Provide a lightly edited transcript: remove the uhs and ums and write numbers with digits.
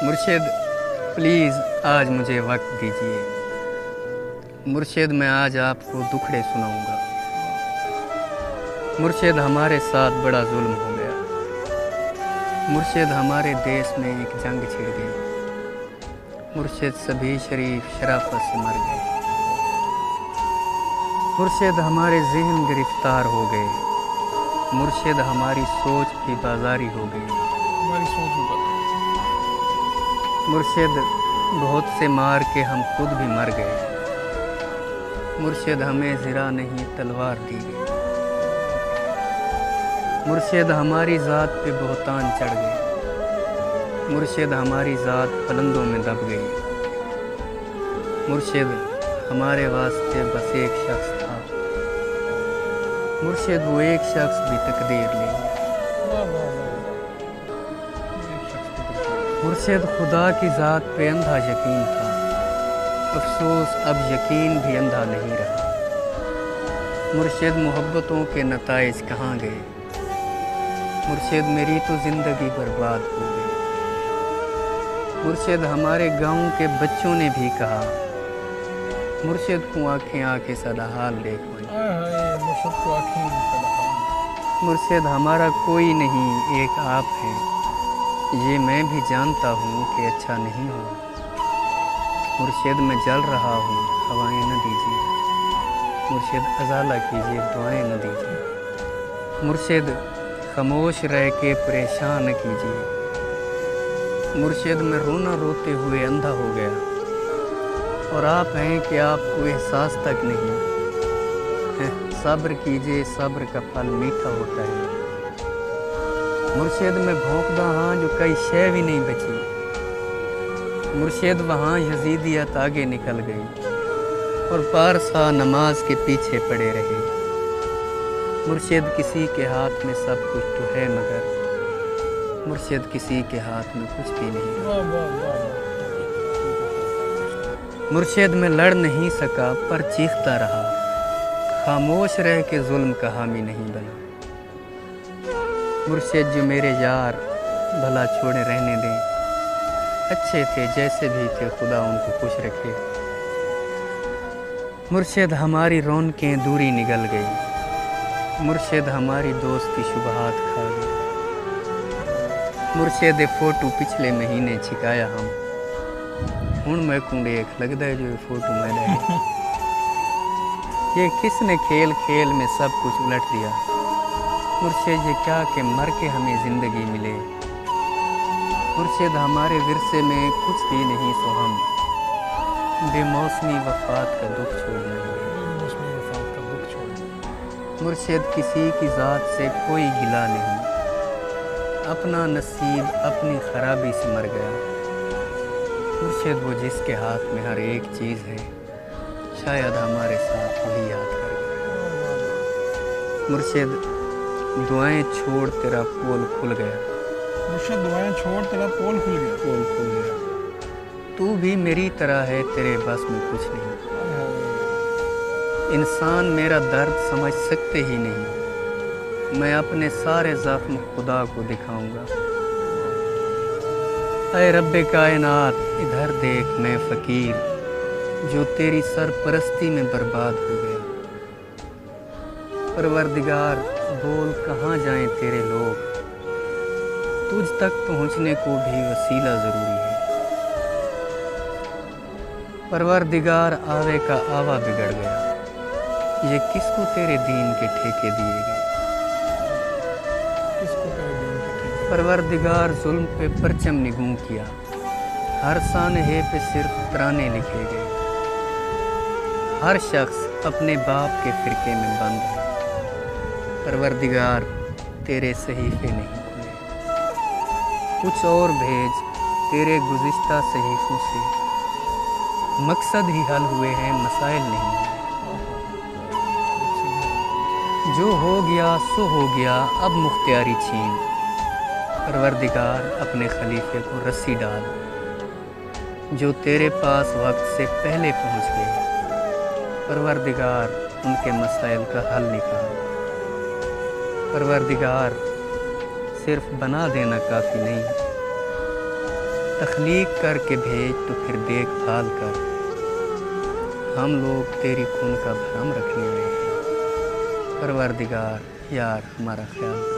مرشد پلیز آج مجھے وقت دیجیے۔ مرشد میں آج آپ کو دکھڑے سناؤں گا۔ مرشد ہمارے ساتھ بڑا ظلم ہو گیا۔ مرشد ہمارے دیس میں ایک جنگ چھڑ گئی۔ مرشد سبھی شریف شرافت سے مر گئے۔ مرشد ہمارے ذہن گرفتار ہو گئے۔ مرشد ہماری سوچ بھی بازاری ہو گئی۔ مرشد بہت سے مار کے ہم خود بھی مر گئے۔ مرشد ہمیں زرہ نہیں تلوار دی گئی۔ مرشد ہماری ذات پہ بہتان چڑھ گئے۔ مرشد ہماری ذات پلندوں میں دب گئی۔ مرشد ہمارے واسطے بس ایک شخص تھا۔ مرشد وہ ایک شخص بھی تقدیر لے گیا۔ مرشد خدا کی ذات پہ اندھا یقین تھا۔ افسوس اب یقین بھی اندھا نہیں رہا۔ مرشد محبتوں کے نتائج کہاں گئے؟ مرشد میری تو زندگی برباد ہو گئی۔ مرشد ہمارے گاؤں کے بچوں نے بھی کہا، مرشد کو آنکھیں آ کے سدا حال دیکھ ہوئی۔ مرشد ہمارا کوئی نہیں، ایک آپ ہے، یہ میں بھی جانتا ہوں کہ اچھا نہیں ہو۔ مرشد میں جل رہا ہوں، ہوائیں نہ دیجیے۔ مرشد ازالہ کیجیے، دعائیں نہ دیجیے۔ مرشد خاموش رہ کے پریشان نہ کیجیے۔ مرشد میں رونا روتے ہوئے اندھا ہو گیا، اور آپ ہیں کہ آپ کو احساس تک نہیں۔ صبر کیجیے، صبر کا پھل میٹھا ہوتا ہے۔ مرشد میں بھونکدا ہاں جو کئی شے بھی نہیں بچی۔ مرشد وہاں یزیدیت آگے نکل گئی، اور پارسا نماز کے پیچھے پڑے رہے۔ مرشد کسی کے ہاتھ میں سب کچھ تو ہے، مگر مرشد کسی کے ہاتھ میں کچھ بھی نہیں۔ مرشد میں لڑ نہیں سکا پر چیختا رہا، خاموش رہ کے ظلم کا حامی نہیں بنا۔ مرشد جو میرے یار بھلا چھوڑے رہنے دیں، اچھے تھے جیسے بھی تھے، خدا ان کو خوش رکھے۔ مرشد ہماری رونقیں دوری نگل گئی۔ مرشد ہماری دوستی شبہات کھا گئی۔ مرشد فوٹو پچھلے مہینے چھکایا ہم، ہن میں کو دیکھ لگتا ہے جو فوٹو میں لے یہ کس نے کھیل کھیل میں سب کچھ الٹ دیا۔ مرشد یہ کیا کہ مر کے ہمیں زندگی ملے۔ مرشد ہمارے ورثے میں کچھ بھی نہیں، سو ہم بے موسمی وفات کا دکھ چھوڑنے لگے۔ مرشد کسی کی ذات سے کوئی گلہ نہیں، اپنا نصیب اپنی خرابی سے مر گیا۔ مرشد وہ جس کے ہاتھ میں ہر ایک چیز ہے، شاید ہمارے ساتھ وہی یاد کر گیا۔ مرشد دعائیں چھوڑ تیرا پول کھل گیا۔ مرشد دعائیں چھوڑ تیرا پول کھل گیا۔ پول کھل گیا۔ تو بھی میری طرح ہے، تیرے بس میں کچھ نہیں۔ انسان میرا درد سمجھ سکتے ہی نہیں، میں اپنے سارے زخم خدا کو دکھاؤں گا۔ اے رب کائنات ادھر دیکھ، میں فقیر جو تیری سرپرستی میں برباد ہو گیا۔ پروردگار بول کہاں جائیں تیرے لوگ، تجھ تک پہنچنے کو بھی وسیلہ ضروری ہے۔ پروردگار آوے کا آوا بگڑ گیا، یہ کس کو تیرے دین کے ٹھیکے دیے گئے۔ پروردگار ظلم پہ پرچم نگوں کیا، ہر سانحے پہ صرف ترانے لکھے گئے۔ ہر شخص اپنے باپ کے فرقے میں بند ہے۔ پروردگار تیرے صحیفے نہیں کھلے، کچھ اور بھیج تیرے گزشتہ صحیفوں سے، مقصد ہی حل ہوئے ہیں، مسائل نہیں ہیں۔ جو ہو گیا سو ہو گیا، اب مختیاری چھین۔ پروردگار اپنے خلیفے کو رسی ڈال، جو تیرے پاس وقت سے پہلے پہنچ گئے۔ پروردگار ان کے مسائل کا حل نکال۔ پروردگار صرف بنا دینا کافی نہیں، تخلیق کر کے بھیج تو پھر دیکھ بھال کر، ہم لوگ تیری خون کا بھرم رکھنے آئے ہیں، پروردگار یار ہمارا خیال کر۔